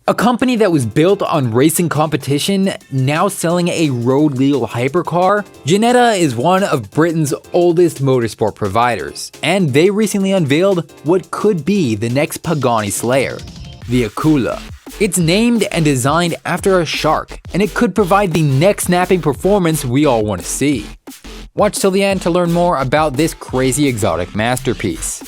A company that was built on racing competition, now selling a road-legal hypercar, Ginetta is one of Britain's oldest motorsport providers, and they recently unveiled what could be the next Pagani slayer, the Akula. It's named and designed after a shark, and it could provide the neck-snapping performance we all want to see. Watch till the end to learn more about this crazy exotic masterpiece.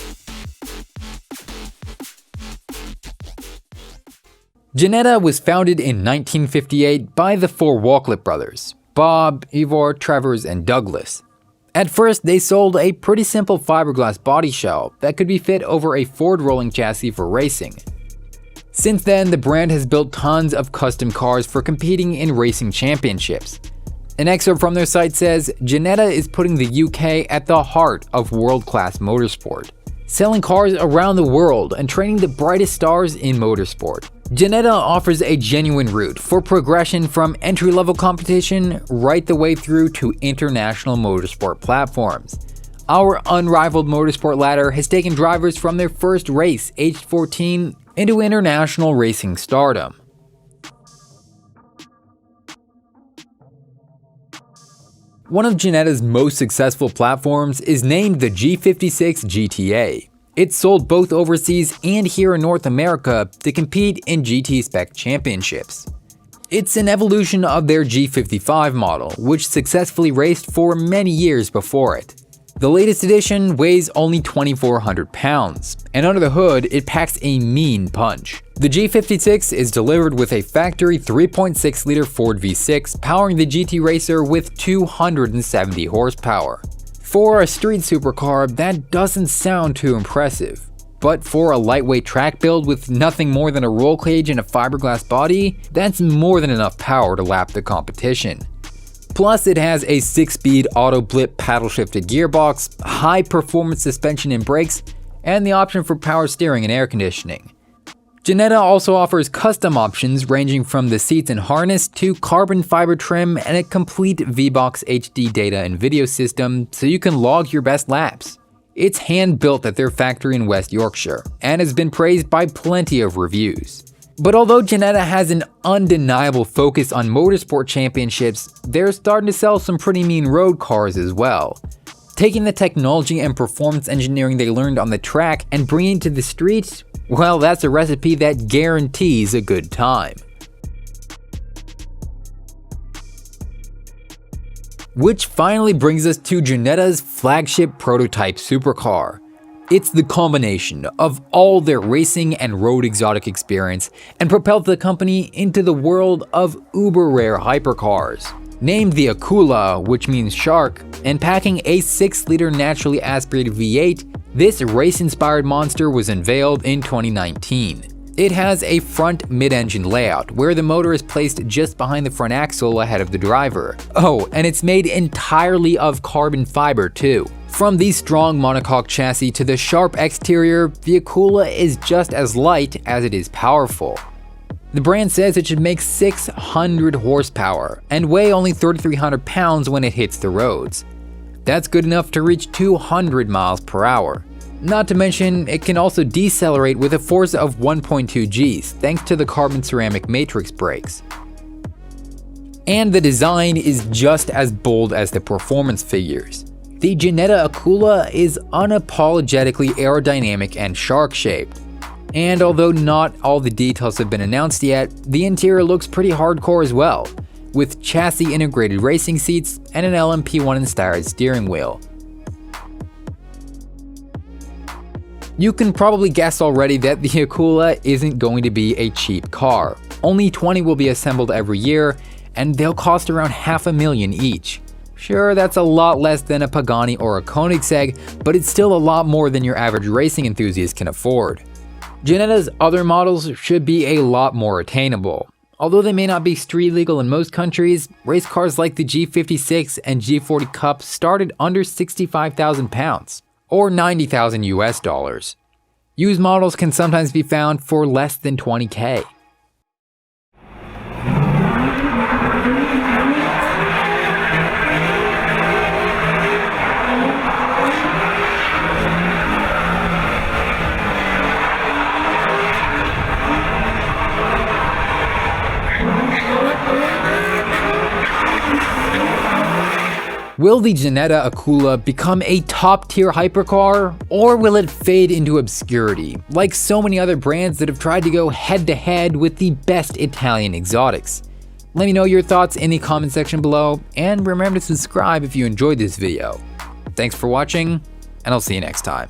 Ginetta was founded in 1958 by the four Walklip brothers, Bob, Ivor, Travers, and Douglas. At first, they sold a pretty simple fiberglass body shell that could be fit over a Ford rolling chassis for racing. Since then, the brand has built tons of custom cars for competing in racing championships. An excerpt from their site says, Ginetta is putting the UK at the heart of world-class motorsport, selling cars around the world and training the brightest stars in motorsport. Ginetta offers a genuine route for progression from entry-level competition right the way through to international motorsport platforms. Our unrivaled motorsport ladder has taken drivers from their first race, aged 14, into international racing stardom. One of Ginetta's most successful platforms is named the G56 GTA. It's sold both overseas and here in North America to compete in GT Spec championships. It's an evolution of their G55 model, which successfully raced for many years before it. The latest edition weighs only 2,400 pounds, and under the hood, it packs a mean punch. The G56 is delivered with a factory 3.6-liter Ford V6 powering the GT Racer with 270 horsepower. For a street supercar, that doesn't sound too impressive. But for a lightweight track build with nothing more than a roll cage and a fiberglass body, that's more than enough power to lap the competition. Plus, it has a 6-speed auto-blip paddle-shifted gearbox, high-performance suspension and brakes, and the option for power steering and air conditioning. Ginetta also offers custom options ranging from the seats and harness to carbon fiber trim and a complete VBox HD data and video system so you can log your best laps. It's hand-built at their factory in West Yorkshire and has been praised by plenty of reviews. But although Ginetta has an undeniable focus on motorsport championships, they're starting to sell some pretty mean road cars as well. Taking the technology and performance engineering they learned on the track and bringing it to the streets, well, that's a recipe that guarantees a good time. Which finally brings us to Ginetta's flagship prototype supercar. It's the combination of all their racing and road exotic experience and propelled the company into the world of uber-rare hypercars. Named the Akula, which means shark, and packing a 6-liter naturally aspirated V8, this race-inspired monster was unveiled in 2019. It has a front mid-engine layout, where the motor is placed just behind the front axle ahead of the driver. Oh, and it's made entirely of carbon fiber too. From the strong monocoque chassis to the sharp exterior, the Akula is just as light as it is powerful. The brand says it should make 600 horsepower and weigh only 3,300 pounds when it hits the roads. That's good enough to reach 200 miles per hour. Not to mention, it can also decelerate with a force of 1.2 Gs thanks to the carbon ceramic matrix brakes. And the design is just as bold as the performance figures. The Ginetta Akula is unapologetically aerodynamic and shark-shaped. And although not all the details have been announced yet, the interior looks pretty hardcore as well, with chassis integrated racing seats and an LMP1 inspired steering wheel. You can probably guess already that the Akula isn't going to be a cheap car. Only 20 will be assembled every year, and they'll cost around $500,000 each. Sure, that's a lot less than a Pagani or a Koenigsegg, but it's still a lot more than your average racing enthusiast can afford. Ginetta's other models should be a lot more attainable. Although they may not be street legal in most countries, race cars like the G56 and G40 Cup started under 65,000 pounds, or $90,000 US. Used models can sometimes be found for less than $20K. Will the Ginetta Akula become a top-tier hypercar, or will it fade into obscurity, like so many other brands that have tried to go head-to-head with the best Italian exotics? Let me know your thoughts in the comment section below, and remember to subscribe if you enjoyed this video. Thanks for watching, and I'll see you next time.